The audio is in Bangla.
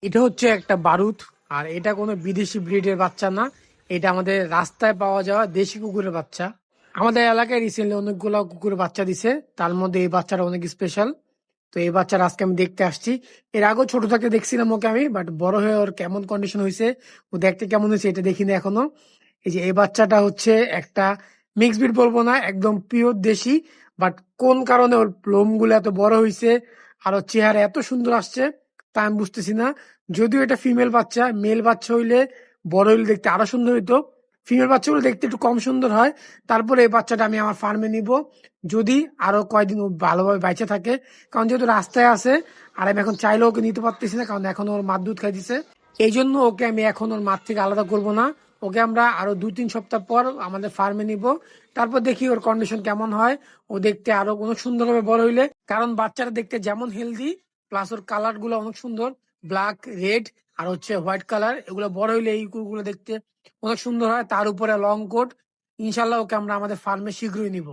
এটা হচ্ছে একটা বারুদ। আর এটা কোনো বিদেশি ব্রিডের বাচ্চা না, এটা আমাদের রাস্তায় পাওয়া যাওয়া দেশি কুকুরের বাচ্চা। আমাদের এলাকায় রিসেন্টলি অনেকগুলো কুকুরের বাচ্চা দিছে, তার মধ্যে এই বাচ্চাটা অনেক স্পেশাল। তো এই বাচ্চার আজকে আমি দেখতে আসছি। এর আগেও ছোট থাকতে দেখছিলাম ওকে আমি, বাট বড় হয়ে ওর কেমন কন্ডিশন হয়েছে, ও দেখতে কেমন হয়েছে এটা দেখিনি এখনো। এই যে এই বাচ্চাটা হচ্ছে একটা মিক্স ব্রিড বলবো না, একদম পিওর দেশি। বাট কোন কারণে ওর লোম গুলো এত বড় হয়েছে আর ওর চেহারা এত সুন্দর আসছে তা আমি বুঝতেছি না। যদিও এটা ফিমেল বাচ্চা, মেল বাচ্চা হইলে বড় হইলে দেখতে আরো সুন্দর হইতো। ফিমেল বাচ্চাগুলো দেখতে একটু কম সুন্দর হয়। তারপরে এই বাচ্চাটা আমি আমার ফার্মে নিব, যদি আরো কয়েকদিন ও ভালোভাবে বাইচে থাকে। কারণ যেহেতু রাস্তায় আছে, আর আমি এখন চাইলেও ওকে নিতে পারতেছি না, কারণ এখন ওর মার দুধ খাইতেছে। এই জন্য ওকে আমি এখন ওর মার থেকে আলাদা করব না। ওকে আমরা আরো 2-3 সপ্তাহ পর আমাদের ফার্মে নিব। তারপর দেখি ওর কন্ডিশন কেমন হয়। ও দেখতে আরো অনেক সুন্দর হবে বড় হইলে, কারণ বাচ্চাটা দেখতে যেমন হেলদি, প্লাস ওর কালার গুলো অনেক সুন্দর, ব্ল্যাক, রেড আর হচ্ছে হোয়াইট কালার। এগুলো বড় হইলে এই কুকুরগুলো দেখতে অনেক সুন্দর হয়, তার উপরে লং কোট। ইনশাল্লাহ ওকে আমরা আমাদের ফার্মে শীঘ্রই নিব।